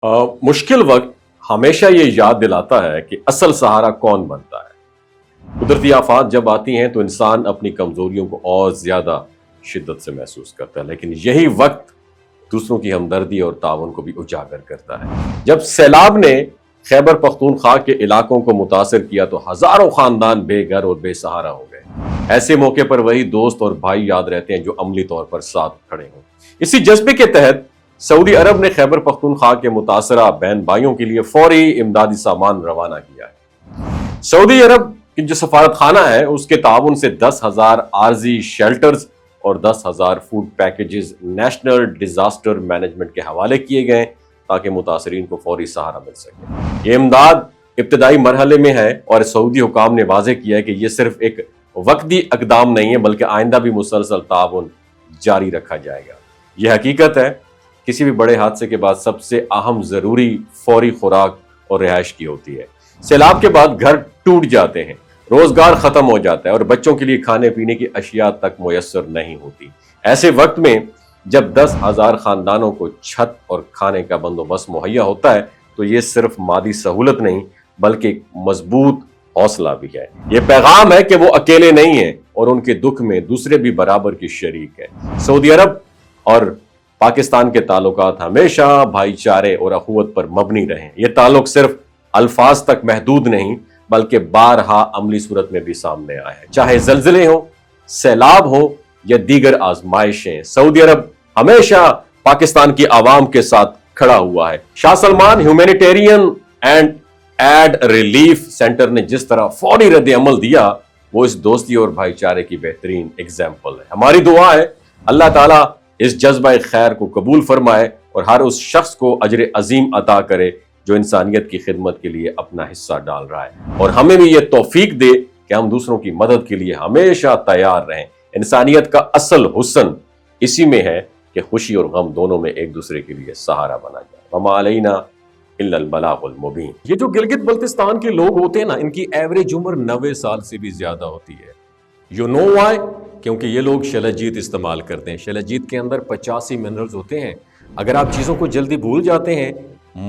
मुश्किल वक्त हमेशा ये याद दिलाता है कि असल सहारा कौन बनता है। कुदरती आफात जब आती हैं तो इंसान अपनी कमजोरियों को और ज्यादा शिद्दत से महसूस करता है, लेकिन यही वक्त दूसरों की हमदर्दी और ताउन को भी उजागर करता है। जब सैलाब ने खैबर पख्तूनख्वा के इलाकों को मुतासर किया तो हजारों खानदान बेघर और बेसहारा हो गए। ऐसे मौके पर वही दोस्त और भाई याद रहते हैं जो अमली तौर पर साथ खड़े हों। इसी जज्बे के तहत सऊदी अरब ने खैबर पख्तूनख्वा के मुतासरा बहन भाइयों के लिए फौरी इमदादी सामान रवाना किया है। सऊदी अरब की जो सफारत खाना है उसके ताउन से 10,000 आर्जी शेल्टर्स और 10,000 food packages national disaster management के हवाले किए गए ताकि मुतासरीन को फौरी सहारा मिल सके। ये इमदाद इब्तदाई मरहले में है और सऊदी हुकाम ने वाज़ेह किया है कि यह सिर्फ एक वक्ती इकदाम नहीं है बल्कि आइंदा भी मुसलसल ताउन जारी रखा जाएगा। यह हकीकत है किसी भी बड़े हादसे के बाद सबसे अहम जरूरी फौरी खुराक और रिहाइश की होती है। सैलाब के बाद घर टूट जाते हैं, रोजगार खत्म हो जाता है और बच्चों के लिए खाने पीने की अशिया तक मुयस्सर नहीं होती। ऐसे वक्त में जब 10,000 खानदानों को छत और खाने का बंदोबस्त मुहैया होता है तो ये सिर्फ मादी सहूलत नहीं बल्कि एक मजबूत हौसला भी है। ये पैगाम है कि वो अकेले नहीं है और उनके दुख में दूसरे भी बराबर की शरीक है। सऊदी अरब और पाकिस्तान के ताल्लुकात हमेशा भाईचारे और अखुवत पर मबनी रहे। ये ताल्लुक सिर्फ अल्फाज तक महदूद नहीं बल्कि बारहा अमली सूरत में भी सामने आए हैं। चाहे जल्जले हो, सैलाब हो या दीगर आजमाइशें, सऊदी अरब हमेशा पाकिस्तान की आवाम के साथ खड़ा हुआ है। Shah Salman Humanitarian and Aid Relief Centre ने जिस तरह फौरी रद्द अमल दिया वो इस दोस्ती और भाईचारे की बेहतरीन एग्जाम्पल है। हमारी दुआ है अल्लाह ताला इस जज्बा खैर को कबूल फरमाए और हर उस शख्स को अजर अजीम अता करे जो इंसानियत की खिदमत के लिए अपना हिस्सा डाल रहा है, और हमें भी ये तौफीक दे कि हम दूसरों की मदद के लिए हमेशा तैयार रहें। इंसानियत का असल हुस्न इसी में है कि खुशी और गम दोनों में एक दूसरे के लिए सहारा बना जाए। वमा अलैना इल्लल बलागुल मुबीन। ये जो गिलगित बल्तिस्तान के लोग होते हैं ना, इनकी एवरेज उम्र 90 साल से भी ज्यादा होती है। You know why? क्योंकि ये लोग शलजीत इस्तेमाल करते हैं। शलजीत के अंदर 85 मिनरल्स होते हैं। अगर आप चीज़ों को जल्दी भूल जाते हैं,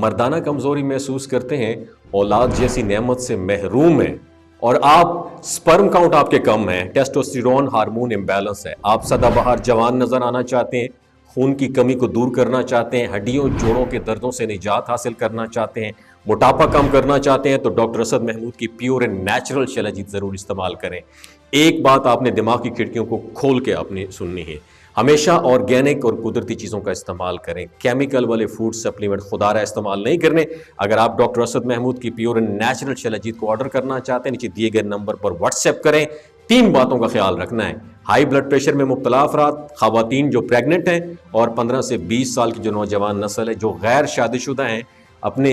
मर्दाना कमज़ोरी महसूस करते हैं, औलाद जैसी नेमत से महरूम हैं और आप स्पर्म काउंट आपके कम है, टेस्टोस्टेरोन हार्मोन इम्बैलेंस है, आप सदाबहार जवान नज़र आना चाहते हैं, खून की कमी को दूर करना चाहते हैं, हड्डियों जोड़ों के दर्दों से निजात हासिल करना चाहते हैं, मोटापा कम करना चाहते हैं तो डॉक्टर असद महमूद की प्योर एंड नेचुरल शलजीत ज़रूर इस्तेमाल करें। एक बात आपने दिमाग की खिड़कियों को खोल के अपनी सुननी है, हमेशा ऑर्गेनिक और कुदरती चीज़ों का इस्तेमाल करें। केमिकल वाले फूड सप्लीमेंट खुदारा इस्तेमाल नहीं करने। अगर आप डॉक्टर असद महमूद की प्योर एंड नेचुरल शलजीत को ऑर्डर करना चाहते हैं, नीचे दिए गए नंबर पर व्हाट्सएप करें। 3 बातों का ख्याल रखना है: हाई ब्लड प्रेशर में मुब्तला अफराद, खवातीन जो प्रेग्नेंट हैं और 15 से 20 साल की जो नौजवान नस्ल है जो गैर शादीशुदा हैं, अपने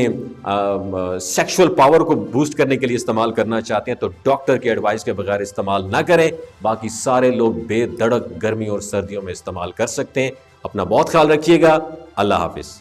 सेक्सुअल पावर को बूस्ट करने के लिए इस्तेमाल करना चाहते हैं तो डॉक्टर की एडवाइस के बगैर इस्तेमाल ना करें। बाकी सारे लोग बेधड़क गर्मी और सर्दियों में इस्तेमाल कर सकते हैं। अपना बहुत ख्याल रखिएगा। अल्लाह हाफिज।